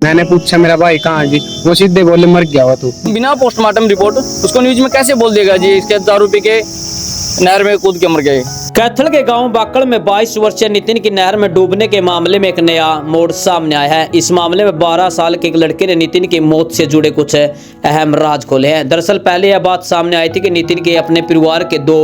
मैंने पूछा मेरा भाई कहाँ है जी, वो सीधे बोले मर गया हुआ तू। बिना पोस्टमार्टम रिपोर्ट उसको न्यूज में कैसे बोल देगा जी इसके दारू पी के नहर में कूद के मर गए। कैथल के गांव बाकड़ में 22 वर्षीय नितिन की नहर में डूबने के मामले में एक नया मोड़ सामने आया है। इस मामले में 12 साल के एक लड़के ने नितिन की मौत से जुड़े कुछ अहम राज खोले हैं। दरअसल पहले यह बात सामने आई थी कि नितिन के अपने परिवार के 2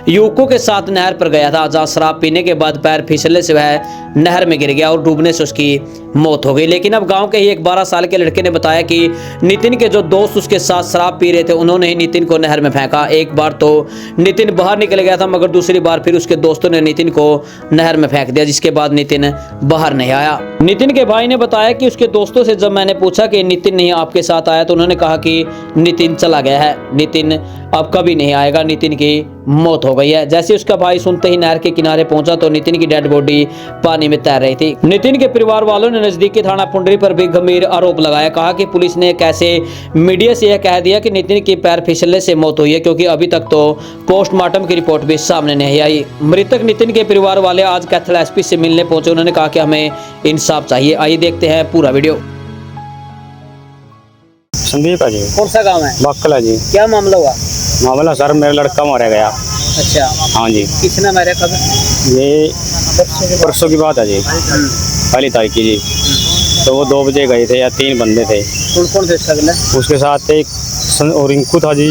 युवकों के साथ नहर पर गया था, जहां शराब पीने के बाद पैर फिसलने से वह नहर में गिर गया और डूबने से उसकी मौत हो गई। लेकिन अब गांव के ही एक 12 साल के लड़के ने बताया कि नितिन के जो दोस्त उसके साथ शराब पी रहे थे उन्होंने ही नितिन को नहर में फेंका। एक बार तो नितिन बाहर निकल गया था, मगर दूसरी बार फिर उसके दोस्तों ने नितिन को नहर में फेंक दिया, जिसके बाद नितिन बाहर नहीं आया। नितिन के भाई ने बताया कि उसके दोस्तों से जब मैंने पूछा कि नितिन नहीं आपके साथ आया तो उन्होंने कहा कि नितिन चला गया है, नितिन अब कभी नहीं आएगा, नितिन की मौत हो गई है। जैसे उसका भाई सुनते ही नहर के किनारे पहुंचा तो नितिन की डेड बॉडी पानी में तैर रही थी। नितिन के परिवार वालों ने नजदीकी थाना पुंडरी पर भी गंभीर आरोप लगाया। कहा कि पुलिस ने कैसे मीडिया से यह कह दिया कि नितिन की पैर फिसलने से मौत हुई है, क्योंकि अभी तक तो पोस्टमार्टम की रिपोर्ट भी सामने नहीं आई। मृतक नितिन के परिवार वाले आज कैथल एसपी से मिलने पहुंचे। उन्होंने कहा कि हमें इंसाफ चाहिए। आइए देखते हैं पूरा वीडियो। संदीप है जी। कौन सा गाँव है? बक्कल जी। क्या मामला हुआ? मामला सर मेरा लड़का मारा गया। अच्छा, हाँ जी। किसने मारा कब? ये परसों की बात है जी, पहली तारीख की जी। तो वो 2 बजे गए थे या 3 बंदे थे। कौन कौन थे सगले? उसके साथ एक रिंकू था जी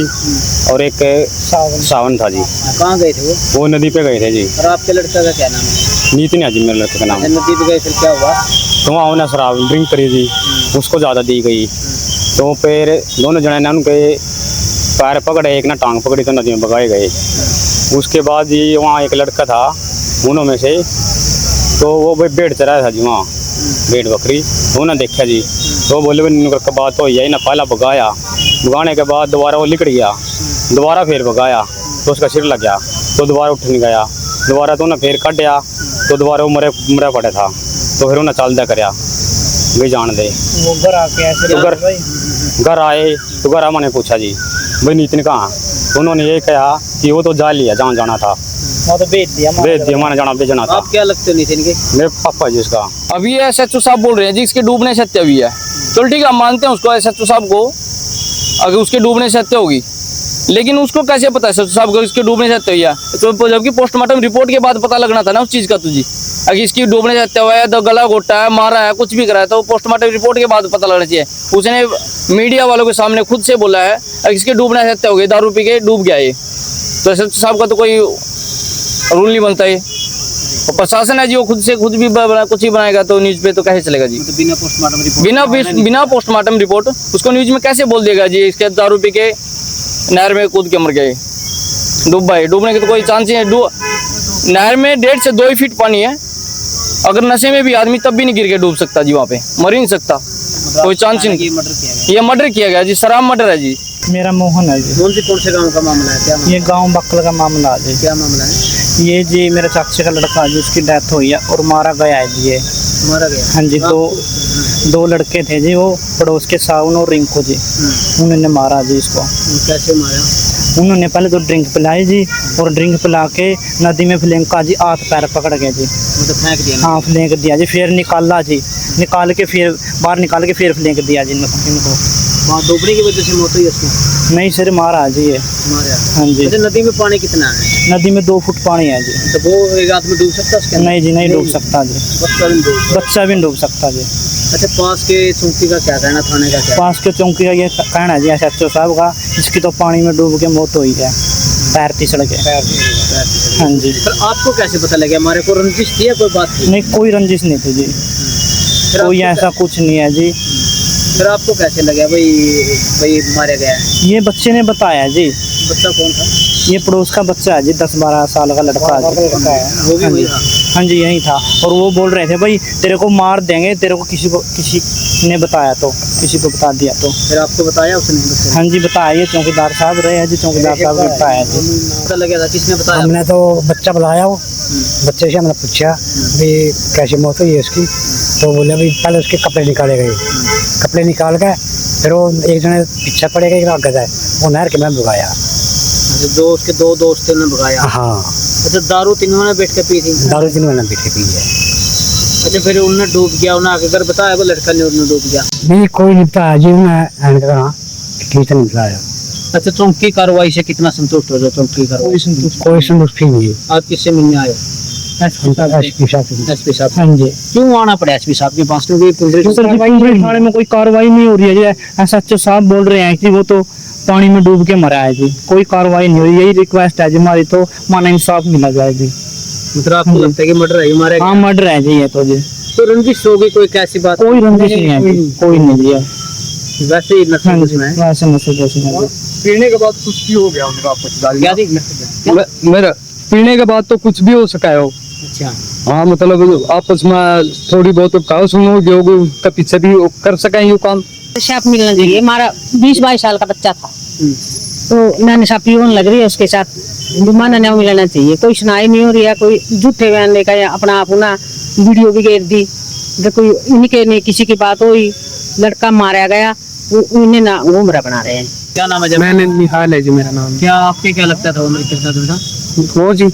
और एक सावन था जी। कहाँ गए थे वो? नदी पे गए थे जी। और आपके लड़का का क्या नाम है? नितिन है जी मेरे लड़के का नाम। नदी पे गए, फिर क्या हुआ? तो वहाँ उन्हें शराब ड्रिंक करी जी, उसको ज़्यादा दी गई। तो फिर दोनों जने ने उनके पैर पकड़े, एक ना टांग पकड़ी, तो नदी में भगाए गए। उसके बाद जी वहाँ एक लड़का था उन्हों में से, तो वो भाई भेड़ चराया था जी वहाँ, भेड़ बकरी। तो उन्होंने देखा जी, तो बोले भाई बात हो जाए ना। पहला भगाया, भगाने के बाद दोबारा वो लिकड़ गया, दोबारा फिर भगाया तो उसका सिर लग गया, तो दोबारा उठ नहीं गया। दोबारा तो उन्हें फिर कटिया, तो दोबारा वो मरा पड़ा था। तो फिर उन्हें चाल दिया कराया भाई जान दे। वो घर आके ऐसे तो घर आए तो घर मैंने पूछा जी भाई नितिन कहाँ? तो उन्होंने ये कहा कि वो तो जा लिया, जहाँ जाना था तो भेज दिया मैंने जाना बेचना था। आप क्या लगते हो नितिन के? मेरे पापा जी उसका। अभी ये SHO साहब बोल रहे हैं जी इसके डूबने से हत्या हुई है। चलो ठीक है, हम मानते हैं उसको, SHO साहब को, अगर उसके डूबने से हत्या होगी। लेकिन उसको कैसे पता है SHO साहब को इसके डूबने से हत्या हुई है? तो जबकि पोस्टमार्टम रिपोर्ट के बाद पता लगना था ना उस चीज़ का। तुझी अगर इसकी डूबने से हत्या हुआ है, तो गला घोटा है, मारा है, कुछ भी करा है, तो पोस्टमार्टम रिपोर्ट के बाद पता लगना चाहिए। उसने मीडिया वालों के सामने खुद से बोला है अगर इसके डूबने से हत्या हो गई, दारू पी के डूब गया ये, तो SHO साहब का तो कोई रूल नहीं बनता है। और प्रशासन है जी, वो खुद भी कुछ ही बनाएगा तो न्यूज पे तो कैसे चलेगा जी? तो बिना पोस्टमार्टम रिपोर्ट उसको न्यूज में कैसे बोल देगा जी इसके दारू पी के नहर में कूद के मर गए, डूबने की तो कोई चांस ही है। नहर में 1.5 से 2 फीट पानी है। अगर नशे में भी आदमी तब भी नहीं गिर के डूब सकता जी, वहाँ पे मर ही नहीं सकता, कोई चांस ही नहीं। ये मर्डर किया गया जी, शराब मर्डर है जी। मेरा मोहन है जी। कौन से गाँव का मामला है? क्या ये गांव बक्कल का मामला है जी। क्या मामला है? ये जी मेरे चाचे का लड़का है जी, उसकी डेथ हुई है और मारा गया है जी। ये मारा गया? हाँ जी। 2 लड़के थे जी, वो पड़ोस के सावन और रिंकू जी, उन्होंने मारा जी इसको। कैसे मारा? उन्होंने पहले तो ड्रिंक पिलाई जी, और ड्रिंक पिला के नदी में फेंका जी, हाथ पैर पकड़ के जी। तो फेंक दिया? हाँ फेंक दिया जी। फिर निकाला जी, निकाल के फिर बाहर निकाल के फिर फेंक दिया जी इनको। वहाँ डूबने की वजह से मौत हुई उसको? नहीं सर, मारा जी ये। मारा? हाँ जी। अच्छा, नदी में पानी कितना है? नदी में 2 फुट पानी है जी। तो वो एक आदमी डूब सकता है? नहीं जी, नहीं डूब सकता जी। बच्चा भी डूब सकता जी। अच्छा, पास के चौकी का क्या कहना, थाने का क्या? पास के चौकी का ये कहना है जी SHO साहब का, इसकी तो पानी में डूब के मौत हुई है, पैर फिसल के। हाँ जी। पर आपको कैसे पता लगा? हमारे को रंजिश थी या कोई बात थी? नहीं, कोई रंजिश नहीं थी जी, कोई ऐसा कुछ नहीं है जी। फिर आपको कैसे लगा भाई मारा गया है? ये बच्चे ने बताया जी। बच्चा कौन था? ये पड़ोस का बच्चा है जी, 10-12 साल का लड़का है। वो भी वही था? हाँ जी, यही था। और वो बोल रहे थे भाई तेरे को मार देंगे, तेरे को किसी ने बताया, तो किसी को बता दिया। तो फिर आपको बताया उसने? हाँ जी बताया, ये चौकीदार साहब रहे हैं जी, चौकीदार साहब ने बताया जी। पता लगा था? किसने बताया? हमने तो बच्चा बुलाया, वो बच्चे से हमने पूछा भी कैसी मौत हुई है उसकी। तो बोले भाई पहले उसके कपड़े निकाले गए, कपड़े निकाल के फिर वो एक जने पीछे पड़े गए, आगे जाए वो नहर के में भगाया। जो उसके 2 दोस्त ने भगाया? हाँ। अच्छा, दारू तीनों ने बैठ के पी थी? दारू तीनों ने बैठ के पी है। अच्छा फिर उन्हें डूब गया, उन्हें आगे कर बताया वो लड़का ने उन्हें डूब गया। नहीं कोई नहीं बताया जी उन्हें एंड करा ठीक नहीं बताया। अच्छा चौकी कार्रवाई से कितना संतुष्ट हो, चौकी कार्रवाई कोई संतुष्टि नहीं आप किससे मिलने आए? एसपी साहब। एसपी साहब। हाँ जी। क्यों आना पड़ा एसपी साहब के पास? क्योंकि थाने में कोई कार्रवाई नहीं हो रही है जी। एसएचओ साहब बोल रहे हैं कि वो तो पानी में डूब के मरा है जी, कोई कार्रवाई नहीं हो रही। यही रिक्वेस्ट है जी हमारी, तो माना इंसाफ मिला जाए जी। मतलब आपको लगता है कि मर्डर है हमारे? हाँ मर्डर है जी ये तो जी। तो रंजिश होगी कोई कैसी बात? कोई रंजिश नहीं है जी, कोई नहीं जी। वैसे ही नशा है। वैसे नशे जैसे नहीं। पीने के बाद कुछ भी हो गया उनका कुछ क्या थी? मेरा पीने के बाद तो कुछ भी हो सका है वो। अच्छा हाँ मतलब आपस में थोड़ी बहुत कहो सुनो जो का पीछे भी कर सके ये काम। नशा मिलना चाहिए। हमारा 20-22 साल का बच्चा था, तो मैं नशा पीने लग रही है उसके साथ, माना नहीं मिलना चाहिए। कोई सुनाई नहीं हो रही है, कोई झूठे बयान लेकर अपना अपना वीडियो भी घेर दी। जब कोई इनके नहीं किसी की बात हुई, लड़का मारा गया, उन्हें ना उम्र बना रहे हैं। क्या नाम है? मैंने निहाल है जी मेरा नाम। क्या आपके क्या लगता था उम्र कितना था? वो जी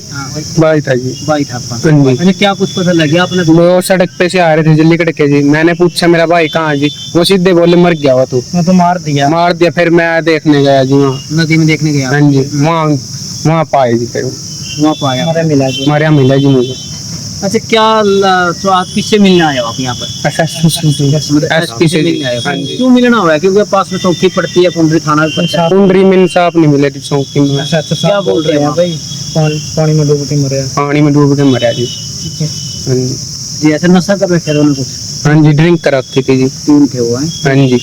भाई था जी। भाई था आपका? हाँ जी। अच्छा क्या कुछ पता लग गया आपने? वो सड़क पे से आ रहे थे जल्दी कटके जी। मैंने पूछा मेरा भाई कहाँ है जी, वो सीधे बोले मर गया हुआ तू। मैं तो मार दिया। मार दिया। फिर मैं देखने गया जी वहाँ। नदी में देखने गया? हाँ जी वहाँ पाए जी। फिर वहाँ पाया? हमारा मिला जी। हमारे यहाँ मिला जी मुझे। अच्छा क्या तो आप किससे मिलने आए हो आप यहाँ पर? एसपी से जी। हाँ जी। क्यों मिलना हुआ है? क्योंकि पास में चौकी पड़ती है, पुंडरी थाना पंचायत। कुंडरी में इंसाफ नहीं मिले चौकी में। क्या बोल रहे हैं भाई? पानी में डूब के मरे। पानी में डूब के मरा जी। हाँ जी। जी? ऐसा नशा कर रखे थे उन्होंने कुछ? हाँ जी ड्रिंक कर रखी थी जी। तीन थे वो हैं। हाँ जी।